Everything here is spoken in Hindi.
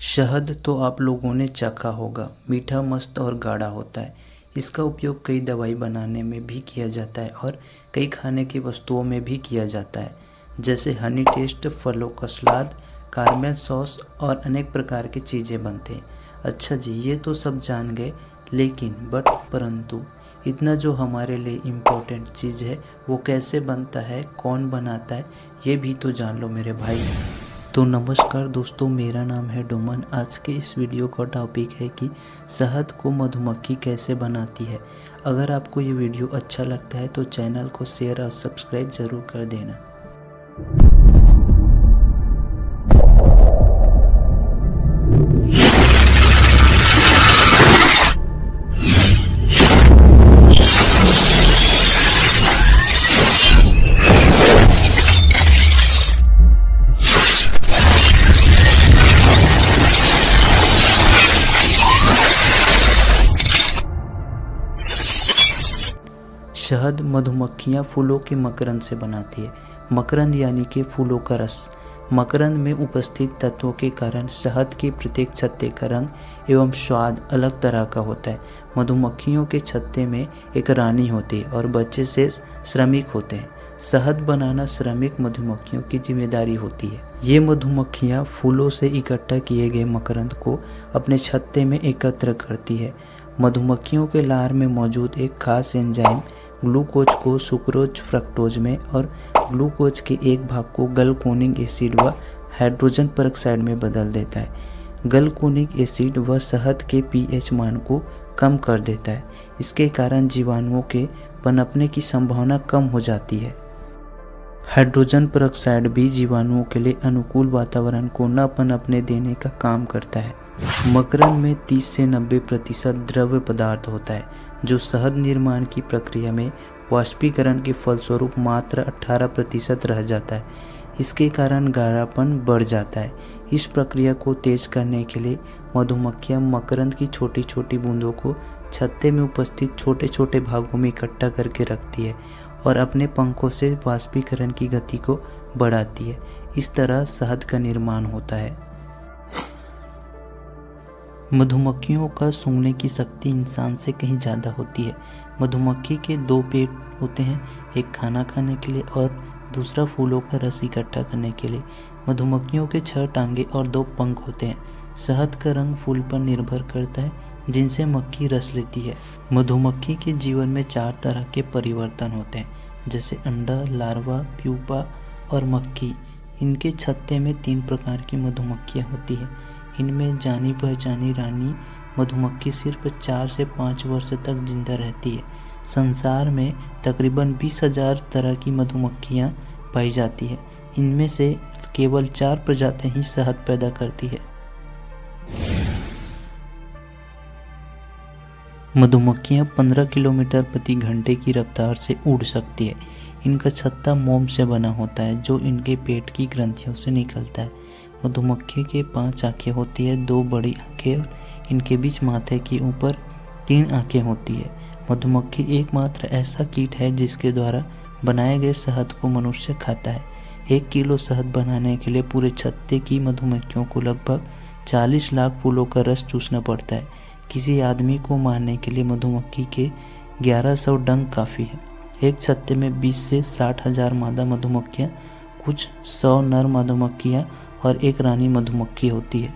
शहद तो आप लोगों ने चखा होगा, मीठा मस्त और गाढ़ा होता है। इसका उपयोग कई दवाई बनाने में भी किया जाता है और कई खाने की वस्तुओं में भी किया जाता है, जैसे हनी टेस्ट, फलों का सलाद, कारमेल सॉस और अनेक प्रकार की चीज़ें बनते हैं। अच्छा जी, ये तो सब जान गए, लेकिन परंतु इतना जो हमारे लिए इम्पोर्टेंट चीज़ है वो कैसे बनता है, कौन बनाता है, ये भी तो जान लो मेरे भाई। तो नमस्कार दोस्तों, मेरा नाम है डोमन। आज के इस वीडियो का टॉपिक है कि शहद को मधुमक्खी कैसे बनाती है। अगर आपको ये वीडियो अच्छा लगता है तो चैनल को शेयर और सब्सक्राइब ज़रूर कर देना। शहद मधुमक्खियाँ फूलों के मकरंद से बनाती है। मकरंद यानी कि फूलों का रस। मकरंद में उपस्थित तत्वों के कारण शहद के प्रत्येक छत्ते का रंग एवं स्वाद अलग तरह का होता है। मधुमक्खियों के छत्ते में एक रानी होती है और बच्चे से श्रमिक होते हैं। शहद बनाना श्रमिक मधुमक्खियों की जिम्मेदारी होती है। ये मधुमक्खियाँ फूलों से इकट्ठा किए गए मकरंद को अपने छत्ते में एकत्र करती है। मधुमक्खियों के लार में मौजूद एक खास एंजाइम ग्लूकोज को सुक्रोज फ्रक्टोज में और ग्लूकोज के एक भाग को गलकोनिक एसिड व हाइड्रोजन पेरोक्साइड में बदल देता है। गलकोनिक एसिड व शहद के पीएच मान को कम कर देता है। इसके कारण जीवाणुओं के पनपने की संभावना कम हो जाती है। हाइड्रोजन पेरोक्साइड भी जीवाणुओं के लिए अनुकूल वातावरण को न पनपने देने का काम करता है। मकरंद में 30 से 90% द्रव्य पदार्थ होता है, जो शहद निर्माण की प्रक्रिया में वाष्पीकरण के फलस्वरूप मात्र 18% रह जाता है। इसके कारण गाढ़ापन बढ़ जाता है। इस प्रक्रिया को तेज करने के लिए मधुमक्खियां मकरंद की छोटी छोटी बूंदों को छत्ते में उपस्थित छोटे छोटे भागों में इकट्ठा करके रखती है और अपने पंखों से वाष्पीकरण की गति को बढ़ाती है। इस तरह शहद का निर्माण होता है। मधुमक्खियों का सूंघने की शक्ति इंसान से कहीं ज़्यादा होती है। मधुमक्खी के 2 पेट होते हैं, एक खाना खाने के लिए और दूसरा फूलों का रस इकट्ठा करने के लिए। मधुमक्खियों के 6 टांगे और 2 पंख होते हैं। शहद का रंग फूल पर निर्भर करता है, जिनसे मक्खी रस लेती है। मधुमक्खी के जीवन में 4 तरह के परिवर्तन होते हैं, जैसे अंडा, लार्वा, प्यूपा और मक्खी। इनके छत्ते में 3 प्रकार की मधुमक्खियाँ होती हैं। इनमें जानी पहचानी रानी मधुमक्खी सिर्फ 4 से 5 वर्ष तक जिंदा रहती है। संसार में तकरीबन 20,000 तरह की मधुमक्खियाँ पाई जाती है। इनमें से केवल 4 प्रजातियाँ ही शहद पैदा करती है। मधुमक्खियाँ 15 किलोमीटर प्रति घंटे की रफ्तार से उड़ सकती है। इनका छत्ता मोम से बना होता है, जो इनके पेट की ग्रंथियों से निकलता है। मधुमक्खी के 5 आँखें होती है, 2 बड़ी आँखें और इनके बीच माथे के ऊपर 3 आँखें होती है। मधुमक्खी एकमात्र ऐसा कीट है जिसके द्वारा बनाए गए शहद को मनुष्य खाता है। 1 किलो शहद बनाने के लिए पूरे छत्ते की मधुमक्खियों को लगभग 40 लाख फूलों का रस चूसना पड़ता है। किसी आदमी को मारने के लिए मधुमक्खी के 1100 डंक काफ़ी है। एक छत्ते में 20 से 60,000 मादा मधुमक्खियाँ, कुछ 100 नर मधुमक्खियाँ और एक रानी मधुमक्खी होती है।